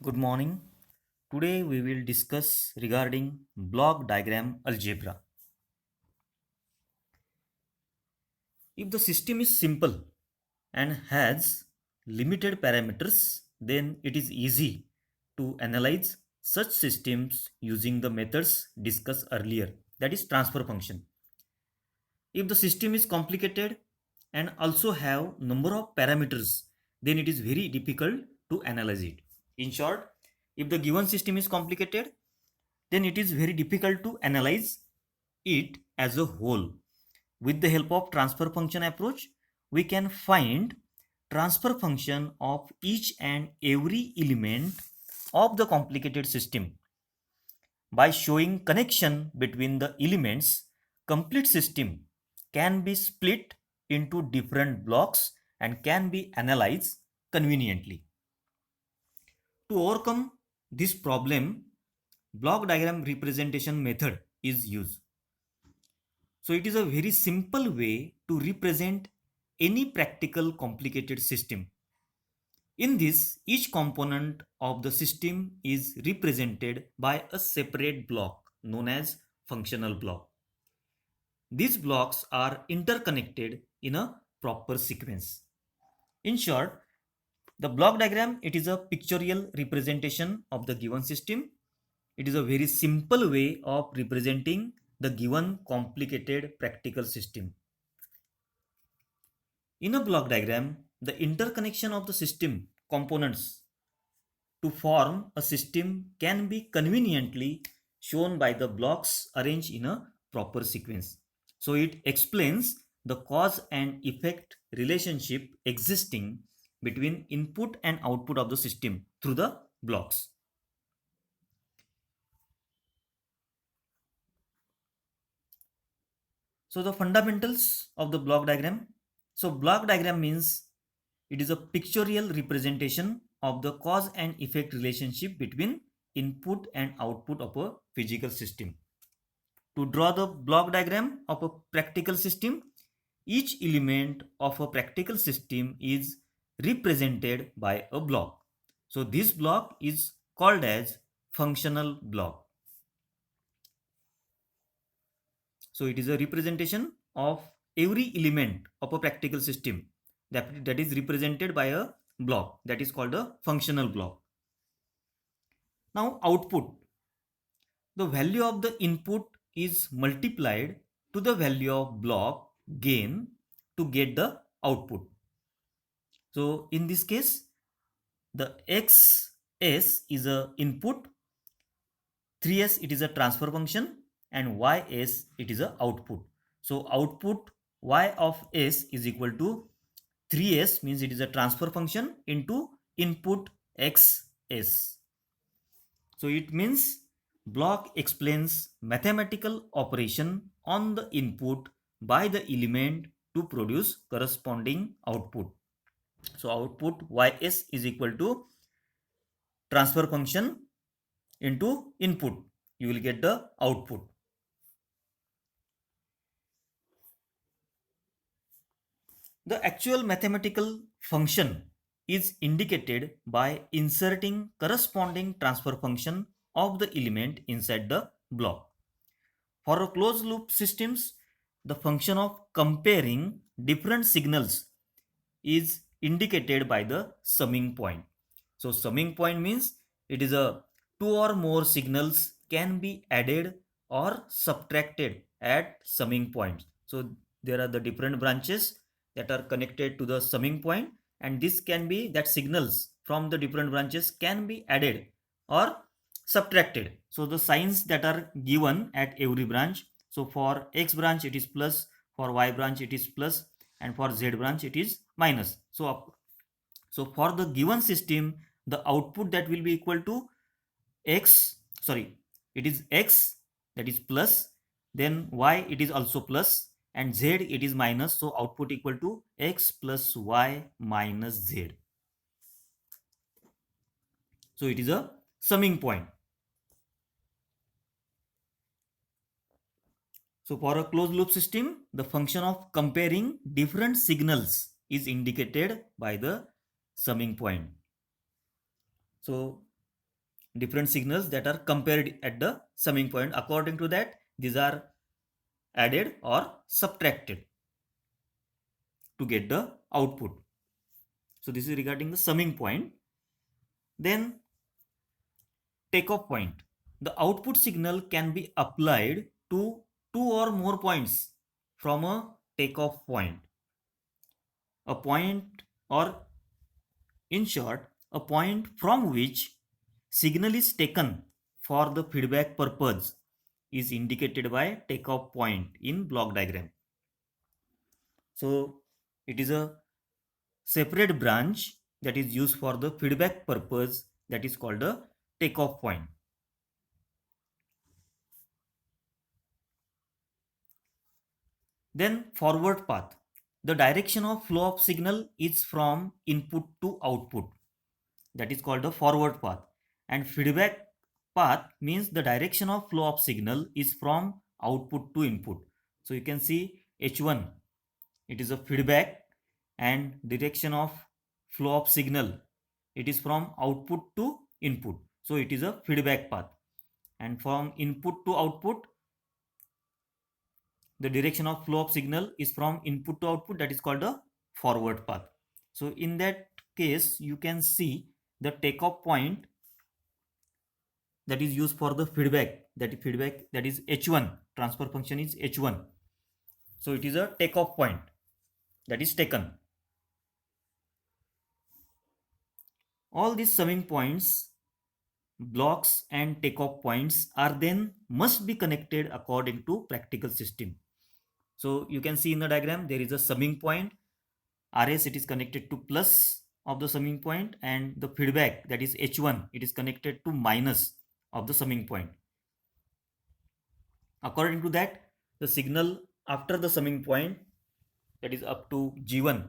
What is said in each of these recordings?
Good morning. Today we will discuss regarding block diagram algebra. If the system is simple and has limited parameters, then it is easy to analyze such systems using the methods discussed earlier, that is transfer function. If the system is complicated and also have number of parameters, then it is very difficult to analyze it. In short, if the given system is complicated, then it is very difficult to analyze it as a whole. With the help of transfer function approach, we can find transfer function of each and every element of the complicated system. By showing connection between the elements, complete system can be split into different blocks and can be analyzed conveniently. To overcome this problem, block diagram representation method is used. So it is a very simple way to represent any practical complicated system. In this, each component of the system is represented by a separate block known as functional block. These blocks are interconnected in a proper sequence. In short, the block diagram, it is a pictorial representation of the given system. It is a very simple way of representing the given complicated practical system. In a block diagram, the interconnection of the system components to form a system can be conveniently shown by the blocks arranged in a proper sequence. So it explains the cause and effect relationship existing between input and output of the system through the blocks. So the fundamentals of the block diagram. So block diagram means it is a pictorial representation of the cause and effect relationship between input and output of a physical system. To draw the block diagram of a practical system, each element of a practical system is represented by a block. So this block is called as functional block. So it is a representation of every element of a practical system that is represented by a block, that is called a functional block. Now output. The value of the input is multiplied to the value of block gain to get the output. So in this case, the xs is a input, 3s it is a transfer function, and ys it is a output. So output y of s is equal to 3s, means it is a transfer function, into input xs. So it means block explains mathematical operation on the input by the element to produce corresponding output. So output ys is equal to transfer function into input. You will get the output. The actual mathematical function is indicated by inserting corresponding transfer function of the element inside the block. For a closed loop systems, the function of comparing different signals is indicated by the summing point. So summing point means it is a two or more signals can be added or subtracted at summing points. So there are the different branches that are connected to the summing point, and this can be that signals from the different branches can be added or subtracted. So the signs that are given at every branch. So for x branch it is plus, for y branch it is plus, and for z branch it is minus. So for the given system, the output that will be equal to x, sorry, it is x, that is plus, then y it is also plus, and z it is minus. So output equal to x plus y minus z. So it is a summing point. So for a closed loop system, the function of comparing different signals is indicated by the summing point. So different signals that are compared at the summing point. According to that, these are added or subtracted to get the output. So this is regarding the summing point. Then takeoff point. The output signal can be applied to two or more points from a takeoff point. A point, or in short, a point from which signal is taken for the feedback purpose, is indicated by takeoff point in block diagram. So it is a separate branch that is used for the feedback purpose, that is called a takeoff point. Then forward path. The direction of flow of signal is from input to output. That is called the forward path. And feedback path means the direction of flow of signal is from output to input. So you can see H1, it is a feedback, and direction of flow of signal, it is from output to input. So it is a feedback path. And from input to output, the direction of flow of signal is from input to output, that is called a forward path. So in that case, you can see the takeoff point that is used for the feedback, that is H1, transfer function is H1. So it is a takeoff point that is taken. All these summing points, blocks and takeoff points are then must be connected according to practical system. So you can see in the diagram there is a summing point. RS, it is connected to plus of the summing point, and the feedback, that is H1, it is connected to minus of the summing point. According to that, the signal after the summing point, that is up to G1,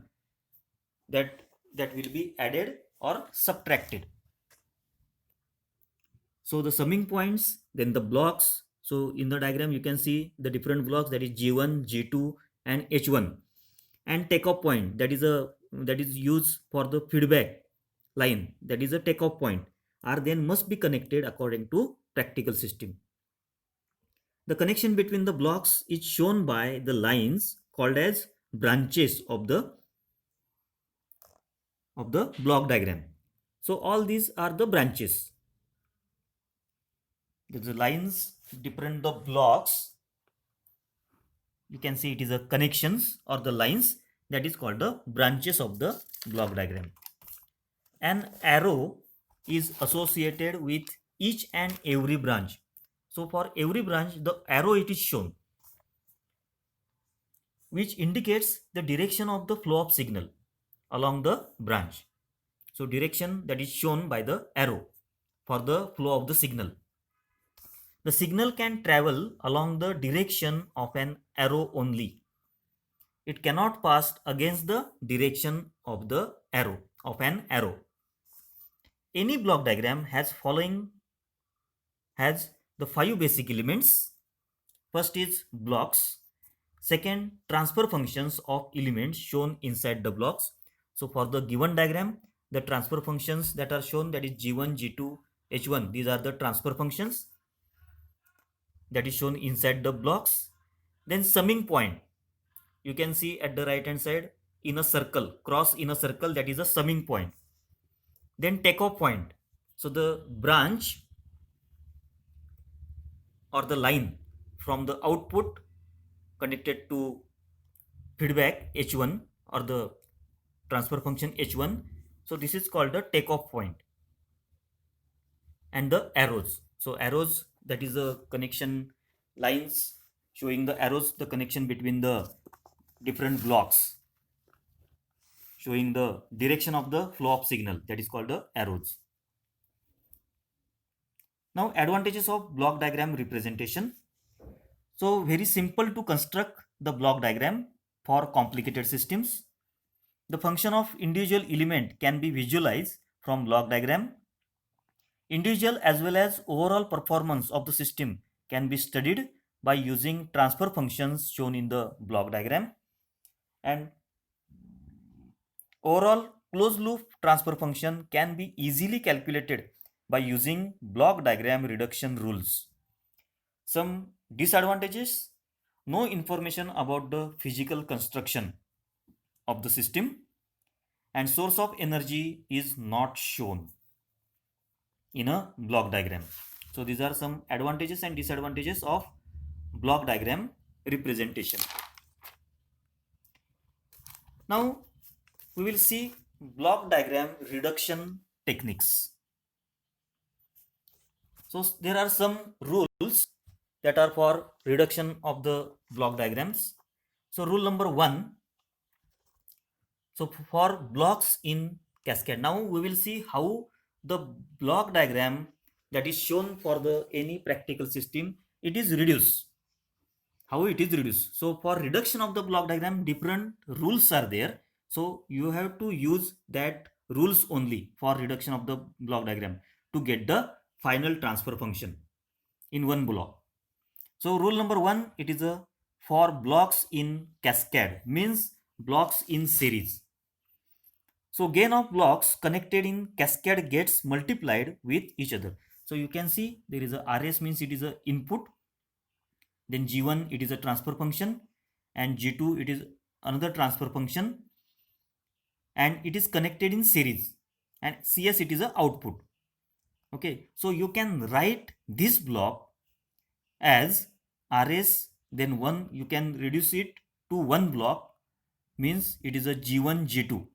that will be added or subtracted. So the summing points, then the blocks. So in the diagram you can see the different blocks, that is G1, G2 and H1. And takeoff point, that is used for the feedback line, that is a takeoff point, are then must be connected according to practical system. The connection between the blocks is shown by the lines called as branches of the block diagram. So all these are the branches. The lines different the blocks, you can see it is a connections or the lines, that is called the branches of the block diagram. An arrow is associated with each and every branch. So for every branch, the arrow it is shown, which indicates the direction of the flow of signal along the branch. So direction that is shown by the arrow for the flow of the signal. The signal can travel along the direction of an arrow only. It cannot pass against the direction of the arrow, of an arrow. Any block diagram has the 5 basic elements. First is blocks. Second, transfer functions of elements shown inside the blocks. So for the given diagram, the transfer functions that are shown, that is G1, G2, H1, these are the transfer functions that is shown inside the blocks. Then summing point, you can see at the right hand side in a circle, cross in a circle, that is a summing point. Then takeoff point, so the branch or the line from the output connected to feedback H1 or the transfer function H1. So this is called the takeoff point. And the arrows, so arrows, that is the connection lines showing the arrows, the connection between the different blocks, showing the direction of the flow of signal, that is called the arrows. Now advantages of block diagram representation. So very simple to construct the block diagram for complicated systems. The function of individual element can be visualized from block diagram. Individual as well as overall performance of the system can be studied by using transfer functions shown in the block diagram. And overall closed loop transfer function can be easily calculated by using block diagram reduction rules. Some disadvantages: no information about the physical construction of the system, and source of energy is not shown in a block diagram. So these are some advantages and disadvantages of block diagram representation. Now we will see block diagram reduction techniques. So there are some rules that are for reduction of the block diagrams. So rule number 1. So for blocks in cascade, now we will see how the block diagram that is shown for the any practical system, it is reduced. How it is reduced? So for reduction of the block diagram, different rules are there. So you have to use that rules only for reduction of the block diagram to get the final transfer function in one block. So rule number 1, it is a for blocks in cascade, means blocks in series. So gain of blocks connected in cascade gets multiplied with each other. So you can see there is a RS, means it is a input, then G1 it is a transfer function, and G2 it is another transfer function, and it is connected in series, and CS it is a output. Okay, so you can write this block as RS, then 1, you can reduce it to one block, means it is a G1 G2,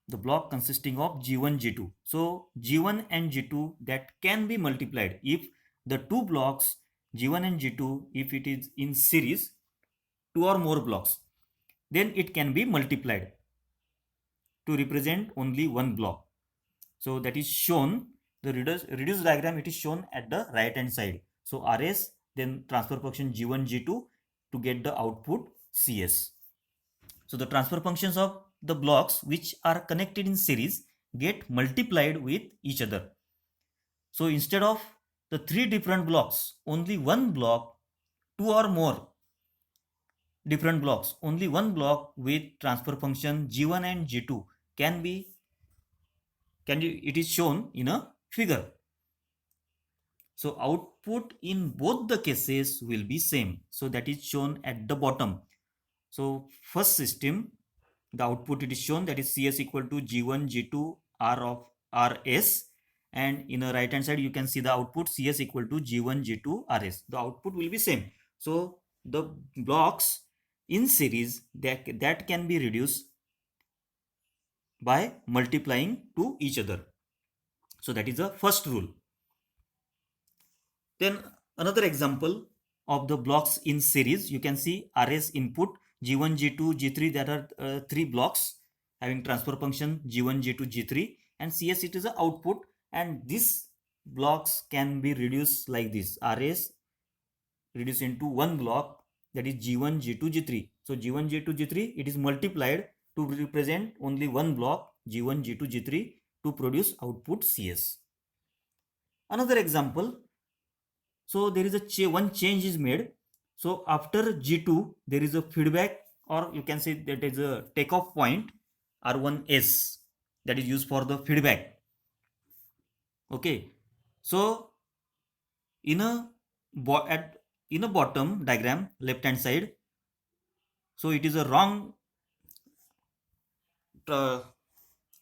the block consisting of G1 G2. So G1 and G2 that can be multiplied if the two blocks G1 and G2, if it is in series, two or more blocks, then it can be multiplied to represent only one block. So that is shown, the reduced diagram, it is shown at the right hand side. So RS, then transfer function G1 G2 to get the output CS. So the transfer functions of the blocks which are connected in series get multiplied with each other. So instead of the three different blocks, only one block, two or more different blocks, only one block with transfer function G1 and G2 it is shown in a figure. So output in both the cases will be same. So that is shown at the bottom. So first system, the output it is shown, that is CS equal to G1 G2 R of RS, and in the right hand side you can see the output CS equal to G1 G2 RS. The output will be same. So the blocks in series that can be reduced by multiplying to each other. So that is the first rule. Then another example of the blocks in series, you can see RS input G1 G2 G3, that are three blocks having transfer function G1 G2 G3, and CS it is the output, and these blocks can be reduced like this. RS reduced into one block, that is G1 G2 G3. So G1 G2 G3 it is multiplied to represent only one block G1 G2 G3 to produce output CS. Another example, so there is a one change is made. So after G2 there is a feedback, or you can say that is a takeoff point R1S that is used for the feedback. Okay, so in a bottom diagram left hand side, so it is a wrong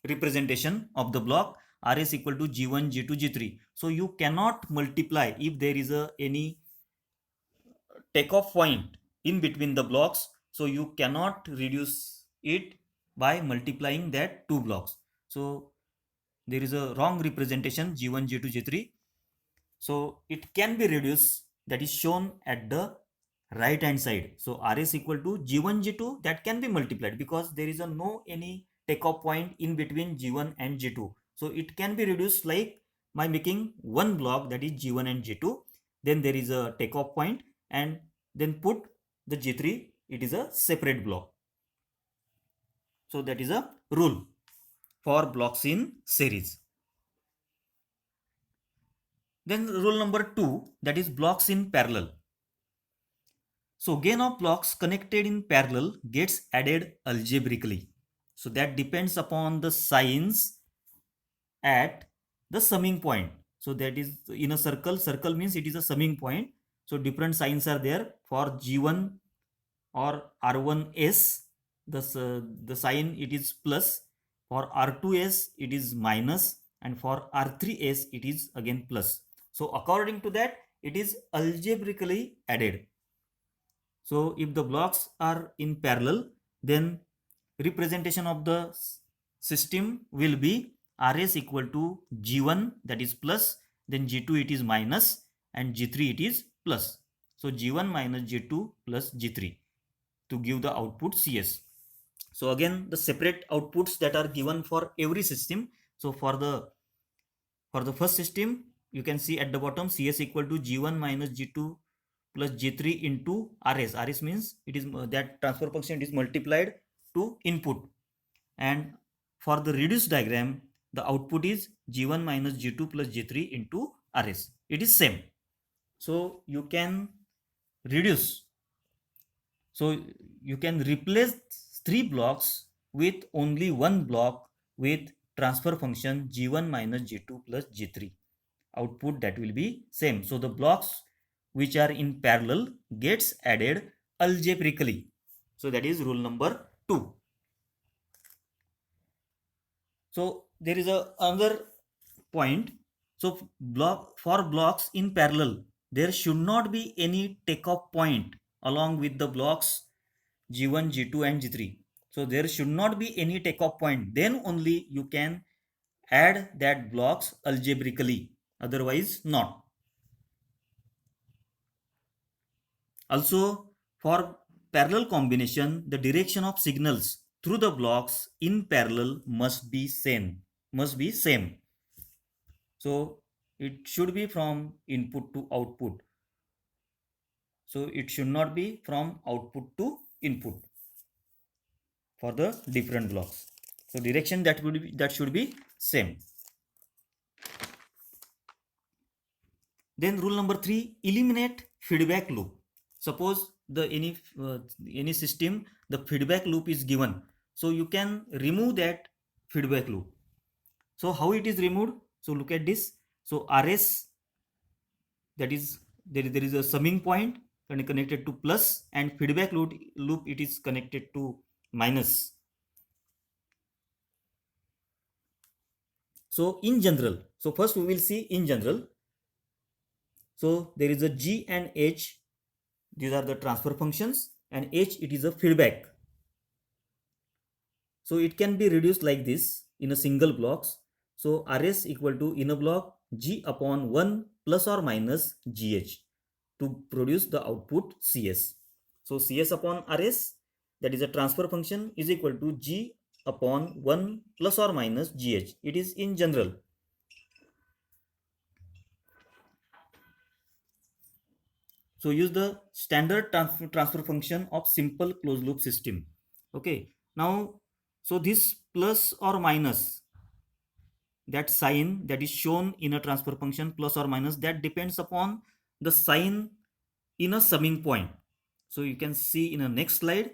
representation of the block RS equal to G1 G2 G3. So you cannot multiply if there is any takeoff point in between the blocks, so you cannot reduce it by multiplying that two blocks. So there is a wrong representation G1 G2 G3. So it can be reduced, that is shown at the right hand side. So RS equal to G1 G2 that can be multiplied because there is no any takeoff point in between G1 and G2. So it can be reduced like by making one block, that is G1 and G2, then there is a takeoff point, and then put the G3, it is a separate block. So that is a rule for blocks in series. Then rule number 2, that is blocks in parallel. So gain of blocks connected in parallel gets added algebraically. So that depends upon the signs at the summing point. So that is in a circle. Circle means it is a summing point. So different signs are there for G1 or R1s. The sign it is plus. For R2s it is minus, and for R3s it is again plus. So according to that, it is algebraically added. So if the blocks are in parallel, then representation of the system will be Rs equal to G1, that is plus, then G2 it is minus, and G3 it is plus. So G1 minus G2 plus G3 to give the output Cs. So again, the separate outputs that are given for every system. So for the first system, you can see at the bottom Cs equal to G1 minus G2 plus G3 into Rs. Rs means it is that transfer function is multiplied to input. And for the reduced diagram, the output is G1 minus G2 plus G3 into Rs. It is same. So you can reduce. So you can replace 3 blocks with only one block with transfer function G1 minus G2 plus G3. Output that will be same. So the blocks which are in parallel gets added algebraically. So that is rule number 2. So there is another point. So for blocks in parallel, there should not be any takeoff point along with the blocks G1, G2 and G3. So there should not be any takeoff point. Then only you can add that blocks algebraically. Otherwise not. Also, for parallel combination, the direction of signals through the blocks in parallel must be same. So it should be from input to output. So it should not be from output to input for the different blocks. So direction that should be same. Then rule number 3, eliminate feedback loop. Suppose the any system, the feedback loop is given. So you can remove that feedback loop. So how it is removed? So look at this. So Rs, that is there is a summing point connected to plus, and feedback loop it is connected to minus. So in general, so first we will see in general. So there is a G and H, these are the transfer functions, and H it is a feedback. So it can be reduced like this in a single blocks. So Rs equal to in a block G upon 1 plus or minus GH to produce the output Cs. So Cs upon Rs, that is a transfer function, is equal to G upon 1 plus or minus GH. It is in general. So use the standard transfer function of simple closed loop system. Okay. Now, so this plus or minus, that sign that is shown in a transfer function plus or minus, that depends upon the sign in a summing point. So you can see in the next slide.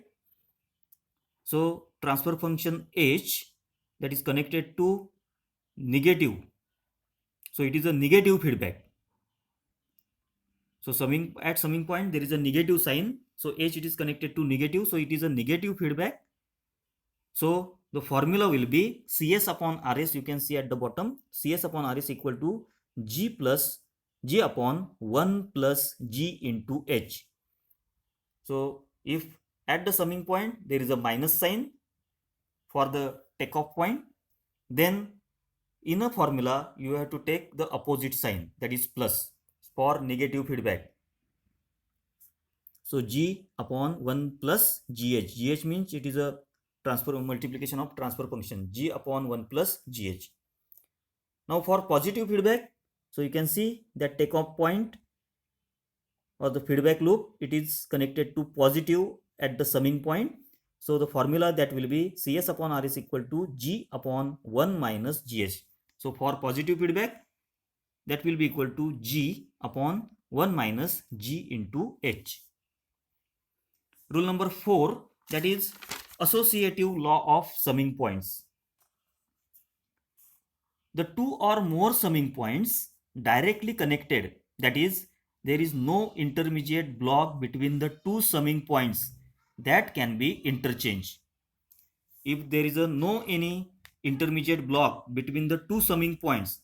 So transfer function H, that is connected to negative. So it is a negative feedback. So at summing point there is a negative sign. So H it is connected to negative. So it is a negative feedback. So the formula will be Cs upon Rs. You can see at the bottom, Cs upon Rs equal to G upon 1 plus G into H. So if at the summing point there is a minus sign for the takeoff point, then in a formula you have to take the opposite sign, that is plus, for negative feedback. So G upon 1 plus GH. GH means it is a multiplication of transfer function, G upon 1 plus GH. Now for positive feedback, so you can see that takeoff point or the feedback loop, it is connected to positive at the summing point. So the formula that will be Cs upon R is equal to G upon 1 minus GH. So for positive feedback, that will be equal to G upon 1 minus G into H. Rule number 4, that is associative law of summing points. The two or more summing points directly connected, that is, there is no intermediate block between the two summing points that can be interchanged. If there is a no any intermediate block between the two summing points,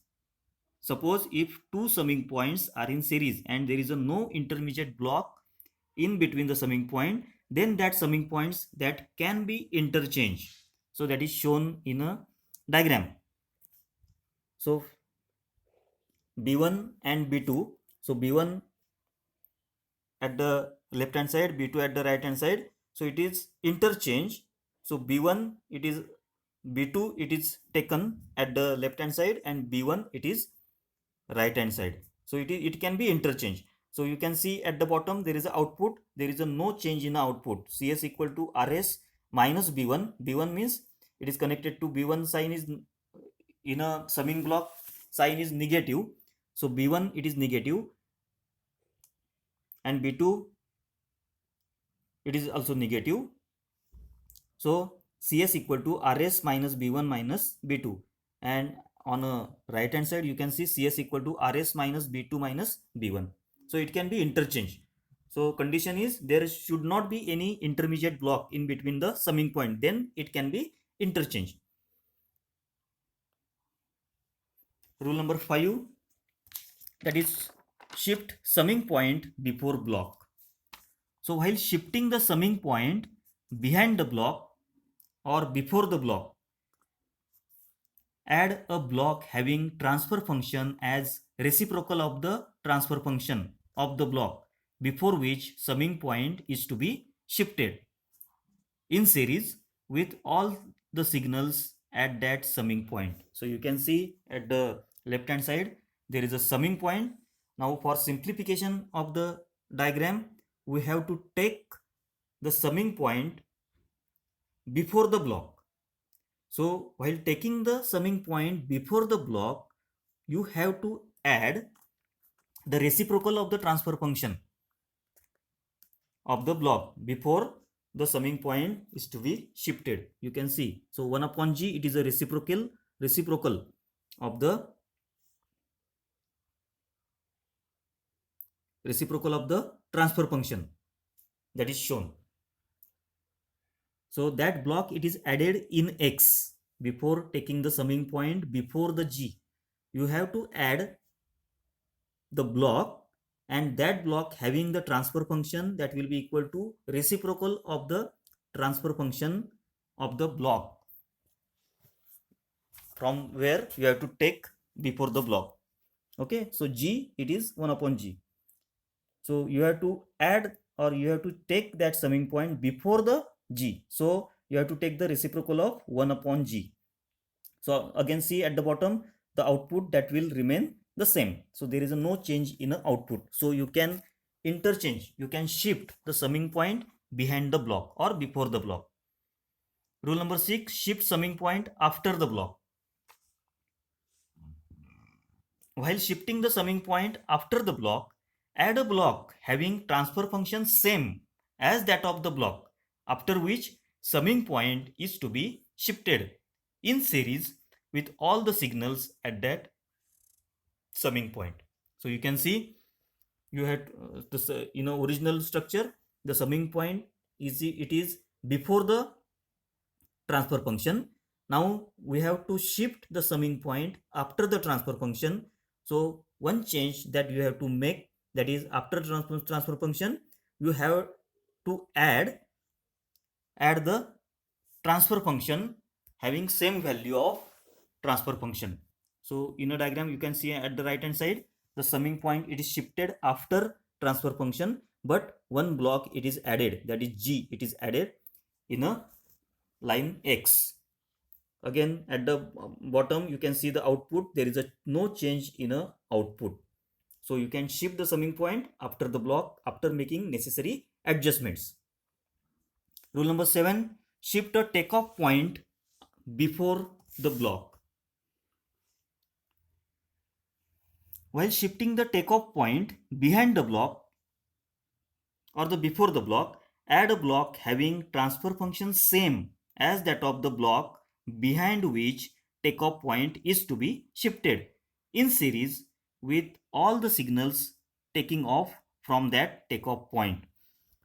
suppose if two summing points are in series and there is a no intermediate block in between the summing point, then that summing points that can be interchanged. So that is shown in a diagram. So B1 and B2, so B1 at the left hand side, B2 at the right hand side, so it is interchange. So B1 it is, B2 it is taken at the left hand side, and B1 it is right hand side. So it can be interchanged. So you can see at the bottom there is a output, there is a no change in the output. CS equal to RS minus B1. B1 means it is connected to B1, sign is in a summing block, sign is negative. So B1 it is negative, and B2 it is also negative. So CS equal to RS minus B1 minus B2, and on a right hand side you can see CS equal to RS minus B2 minus B1. So it can be interchanged. So condition is there should not be any intermediate block in between the summing point, then it can be interchanged. Rule number 5, that is shift summing point before block. So while shifting the summing point behind the block or before the block, add a block having transfer function as reciprocal of the transfer function of the block before which summing point is to be shifted in series with all the signals at that summing point. So you can see at the left hand side there is a summing point. Now for simplification of the diagram, we have to take the summing point before the block. So while taking the summing point before the block, you have to add the reciprocal of the transfer function of the block before the summing point is to be shifted. You can see, so 1 upon G, it is a reciprocal of the transfer function that is shown. So that block it is added in X before taking the summing point before the G. You have to add the block, and that block having the transfer function that will be equal to reciprocal of the transfer function of the block from where you have to take before the block. Okay, so G it is 1 upon G. So you have to add, or you have to take that summing point before the G. So you have to take the reciprocal of 1 upon G. So again see at the bottom the output that will remain the same. So there is a no change in the output. So you can interchange, you can shift the summing point behind the block or before the block. Rule number 6, shift summing point after the block. While shifting the summing point after the block, add a block having transfer function same as that of the block, after which summing point is to be shifted in series with all the signals at that summing point. So you can see you had this original structure, the summing point is before the transfer function. Now we have to shift the summing point after the transfer function. So one change that you have to make, that is after transfer function you have to add the transfer function having same value of transfer function. So in a diagram you can see at the right hand side the summing point it is shifted after transfer function, but one block it is added, that is G, it is added in a line X. Again at the bottom you can see the output, there is a no change in a output. So you can shift the summing point after the block after making necessary adjustments. Rule number 7, shift a takeoff point before the block. While shifting the takeoff point behind the block or the before the block, add a block having transfer function same as that of the block behind which takeoff point is to be shifted in series with all the signals taking off from that takeoff point.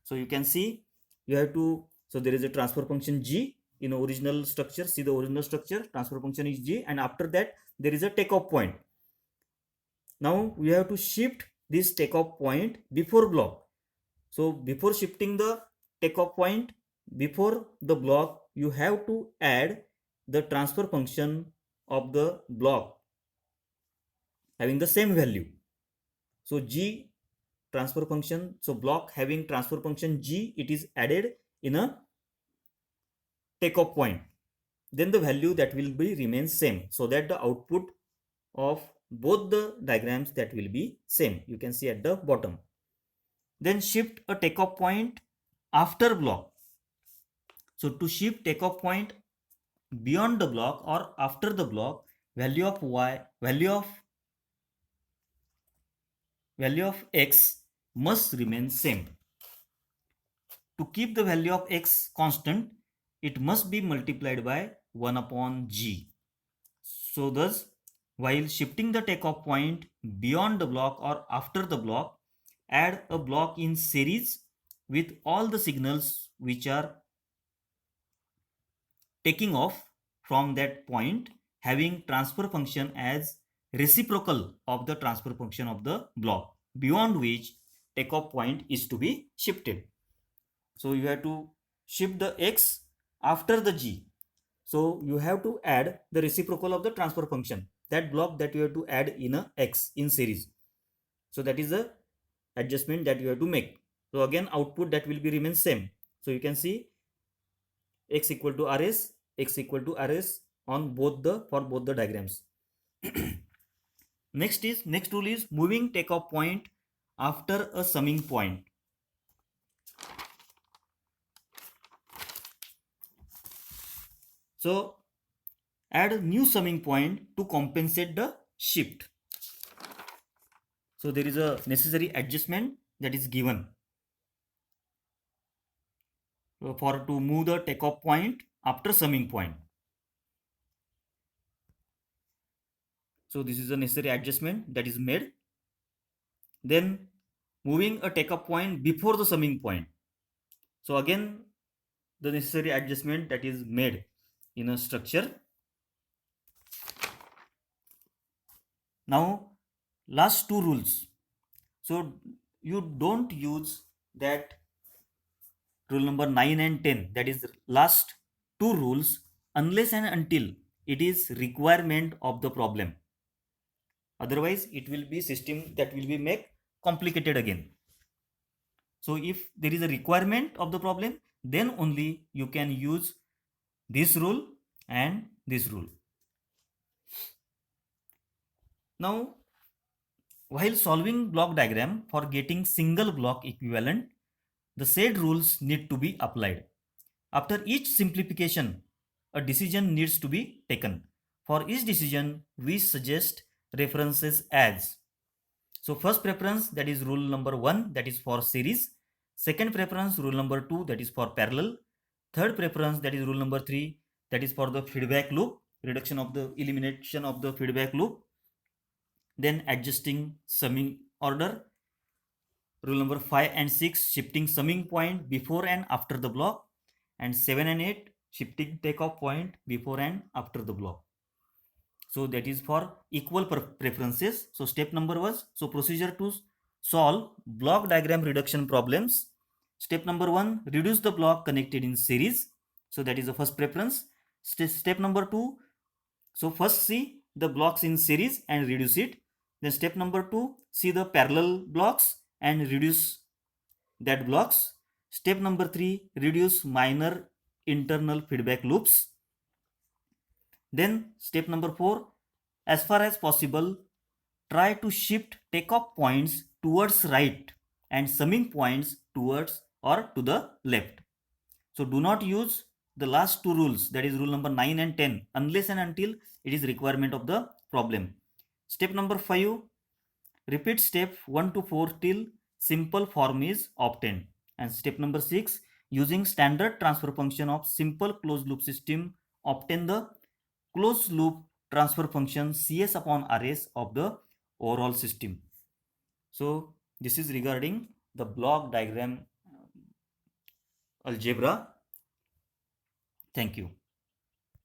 So you can see you have to, so there is a transfer function G in original structure. See the original structure, transfer function is G, and after that there is a takeoff point. Now we have to shift this takeoff point before block. So before shifting the takeoff point before the block, you have to add the transfer function of the block having the same value. So G transfer function, so block having transfer function G, it is added in a takeoff point. Then the value that will be remains same, so that the output of both the diagrams that will be same. You can see at the bottom. Then shift a takeoff point after block. So to shift takeoff point beyond the block or after the block, value of y, value of x must remain same. To keep the value of x constant, it must be multiplied by 1 upon g. So thus, while shifting the takeoff point beyond the block or after the block, add a block in series with all the signals which are taking off from that point, having transfer function as reciprocal of the transfer function of the block, beyond which takeoff point is to be shifted. So you have to shift the x after the g. So you have to add the reciprocal of the transfer function, that block that you have to add in a x in series. So that is the adjustment that you have to make. So again, output that will be remain same. So you can see x equal to rs, x equal to rs on both the diagrams. Next rule is moving takeoff point after a summing point. So add a new summing point to compensate the shift. So there is a necessary adjustment that is given for to move the takeoff point after summing point. So this is a necessary adjustment that is made. Then moving a takeoff point before the summing point. So again, the necessary adjustment that is made in a structure. Now last two rules. So you don't use that rule number 9 and 10, that is last two rules, unless and until it is requirement of the problem. Otherwise it will be system that will be make complicated again. So if there is a requirement of the problem, then only you can use this rule and this rule. Now, while solving block diagram for getting single block equivalent, the said rules need to be applied. After each simplification, a decision needs to be taken. For each decision, we suggest references as. So first preference, that is rule number 1, that is for series. Second preference, rule number 2, that is for parallel. Third preference, that is rule number 3, that is for the feedback loop, elimination of the feedback loop. Then adjusting summing order. Rule number 5 and 6, shifting summing point before and after the block. And 7 and 8, shifting takeoff point before and after the block. So that is for equal preferences. So step number was, so procedure to solve block diagram reduction problems. Step number 1, reduce the block connected in series. So that is the first preference. Step number 2, so first see the blocks in series and reduce it. Then step number 2, see the parallel blocks and reduce that blocks. Step number 3, reduce minor internal feedback loops. Then step number 4, as far as possible, try to shift takeoff points towards right and summing points towards or to the left. So do not use the last two rules, that is rule number 9 and 10, unless and until it is requirement of the problem. Step number 5, repeat step 1 to 4 till simple form is obtained. And step number 6, using standard transfer function of simple closed loop system, obtain the closed loop transfer function Cs upon Rs of the overall system. So this is regarding the block diagram algebra. Thank you.